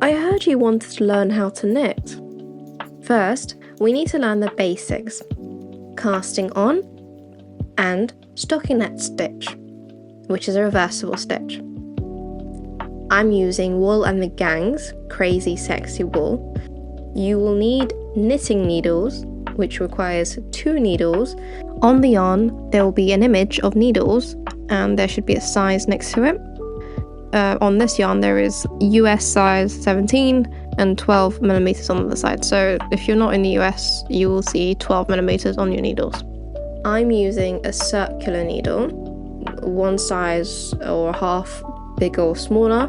I heard you wanted to learn how to knit. First, we need to learn the basics: casting on and stockinette stitch, which is a reversible stitch. I'm using Wool and the Gang's Crazy Sexy Wool. You will need knitting needles, which requires 2 needles. On the yarn, there will be an image of needles and there should be a size next to it. On this yarn there is US size 17 and 12 millimeters on the other side, so if you're not in the US you will see 12 millimeters on your needles. I'm using a circular needle, one size or half bigger or smaller,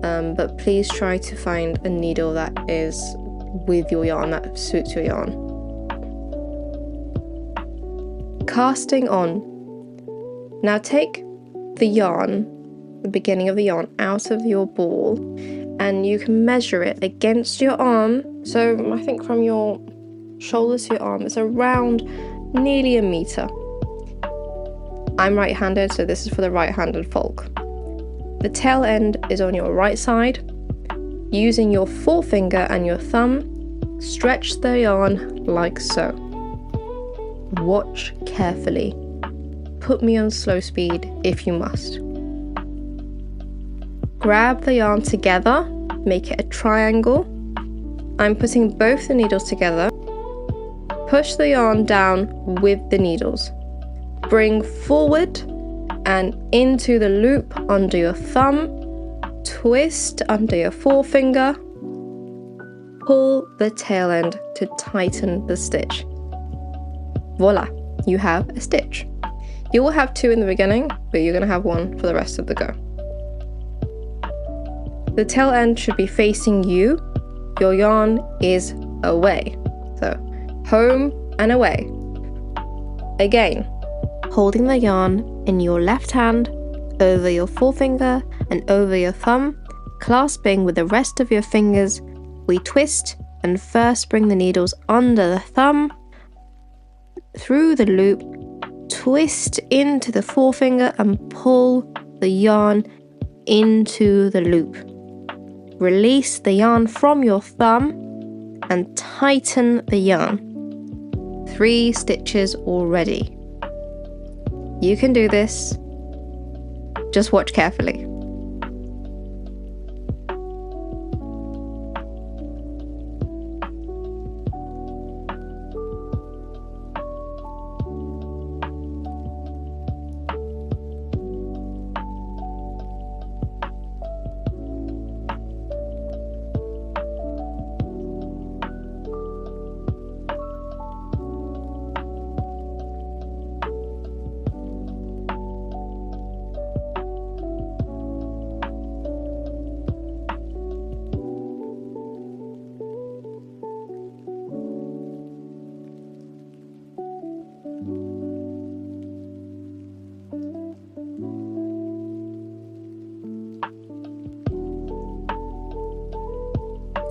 but please try to find a needle that is with your yarn, that suits your yarn. Casting on. Now take the yarn, the beginning of the yarn, out of your ball and you can measure it against your arm. So I think from your shoulder to your arm it's around nearly 1 meter. I'm right-handed, so this is for the right-handed folk. The tail end is on your right side. Using your forefinger and your thumb, stretch the yarn like so. Watch carefully. Put me on slow speed if you must. Grab the yarn together, make it a triangle. I'm putting both the needles together. Push the yarn down with the needles. Bring forward and into the loop under your thumb. Twist under your forefinger. Pull the tail end to tighten the stitch. Voila, you have a stitch. You will have 2 in the beginning, but you're going to have 1 for the rest of the go. The tail end should be facing you. Your yarn is away. So, home and away. Again, holding the yarn in your left hand, over your forefinger and over your thumb, clasping with the rest of your fingers, we twist and first bring the needles under the thumb, through the loop, twist into the forefinger and pull the yarn into the loop. Release the yarn from your thumb and tighten the yarn. 3 stitches already. You can do this. Just watch carefully.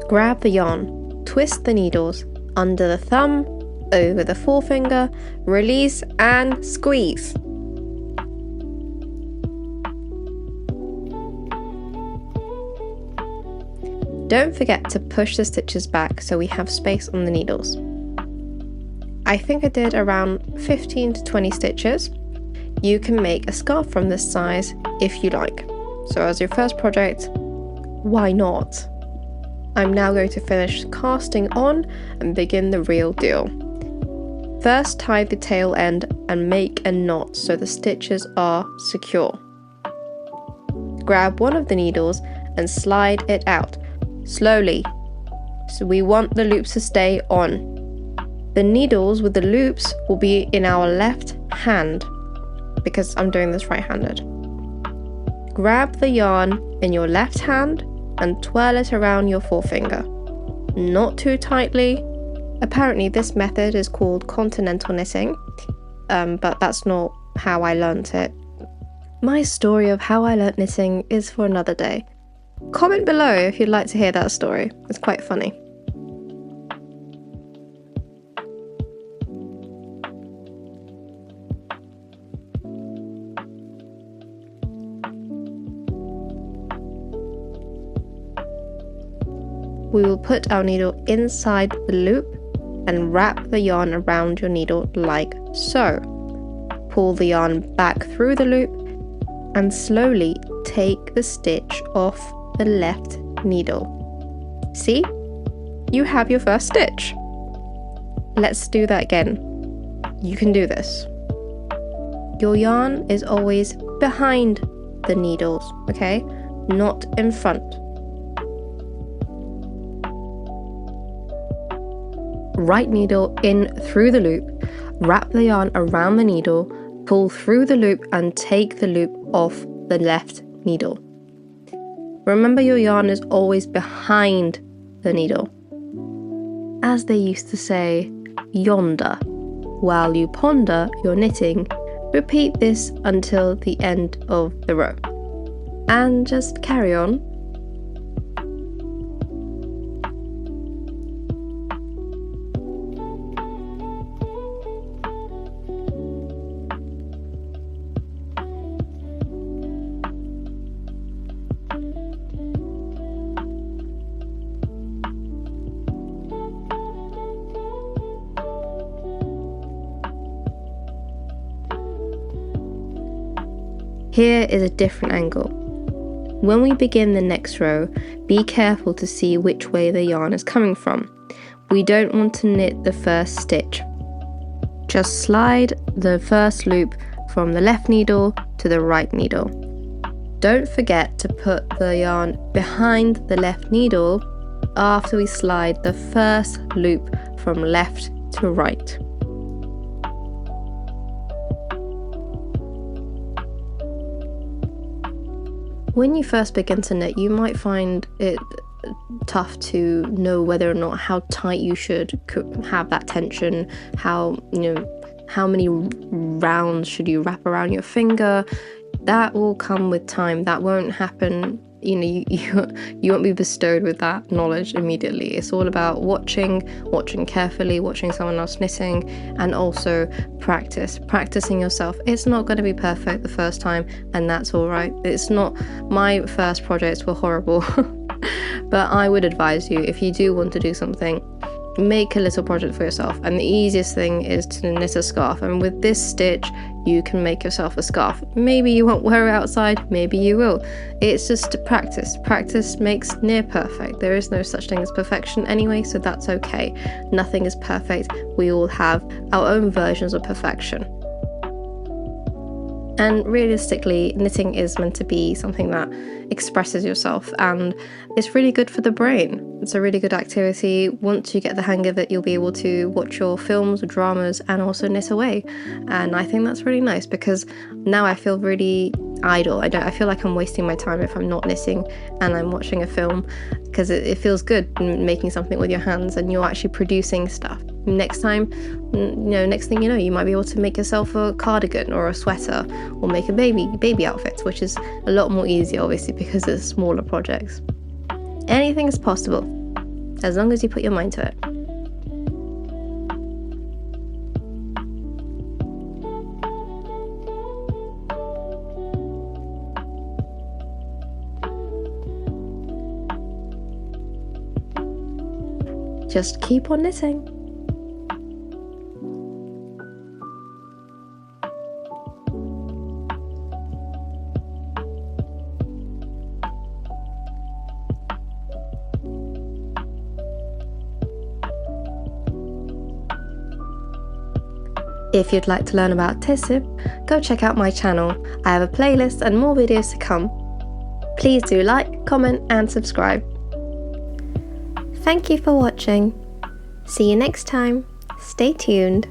Grab the yarn, twist the needles under the thumb, over the forefinger, release and squeeze. Don't forget to push the stitches back so we have space on the needles. I think I did around 15 to 20 stitches. You can make a scarf from this size if you like. So as your first project, why not? I'm now going to finish casting on and begin the real deal. First, tie the tail end and make a knot so the stitches are secure. Grab one of the needles and slide it out, slowly, so we want the loops to stay on. The needles with the loops will be in our left hand, because I'm doing this right-handed. Grab the yarn in your left hand and twirl it around your forefinger. Not too tightly. Apparently this method is called continental knitting, but that's not how I learnt it. My story of how I learnt knitting is for another day. Comment below if you'd like to hear that story. It's quite funny. we will put our needle inside the loop and wrap the yarn around your needle like so. Pull the yarn back through the loop and slowly take the stitch off the left needle. See? You have your first stitch. Let's do that again. You can do this. Your yarn is always behind the needles, okay? Not in front. Right needle in through the loop, wrap the yarn around the needle, pull through the loop and take the loop off the left needle. Remember, your yarn is always behind the needle. As they used to say, yonder. While you ponder your knitting, repeat this until the end of the row. And just carry on. Here is a different angle. When we begin the next row, be careful to see which way the yarn is coming from. We don't want to knit the first stitch. Just slide the first loop from the left needle to the right needle. Don't forget to put the yarn behind the left needle after we slide the first loop from left to right. When you first begin to knit, you might find it tough to know whether or not how tight you should have that tension, how many rounds should you wrap around your finger. That will come with time. That won't happen. You won't be bestowed with that knowledge immediately. It's all about watching carefully, watching someone else knitting, and also practicing yourself. It's not going to be perfect the first time, and that's all right. It's not, my first projects were horrible, but I would advise you, if you do want to do something, make a little project for yourself. And the easiest thing is to knit a scarf, and with this stitch you can make yourself a scarf. Maybe you won't wear it outside, maybe you will. It's just practice makes near perfect. There is no such thing as perfection anyway, so that's okay. Nothing is perfect. We all have our own versions of perfection. And realistically, knitting is meant to be something that expresses yourself, and it's really good for the brain. It's a really good activity. Once you get the hang of it, you'll be able to watch your films or dramas and also knit away. And I think that's really nice, because now I feel really idle. I feel like I'm wasting my time if I'm not knitting and I'm watching a film, because it feels good making something with your hands and you're actually producing stuff. Next time, next thing you know, you might be able to make yourself a cardigan or a sweater, or make a baby outfit, which is a lot more easier, obviously, because it's smaller projects. Anything is possible, as long as you put your mind to it. Just keep on knitting. If you'd like to learn about Tissip, go check out my channel. I have a playlist and more videos to come. Please do like, comment and subscribe. Thank you for watching. See you next time. Stay tuned.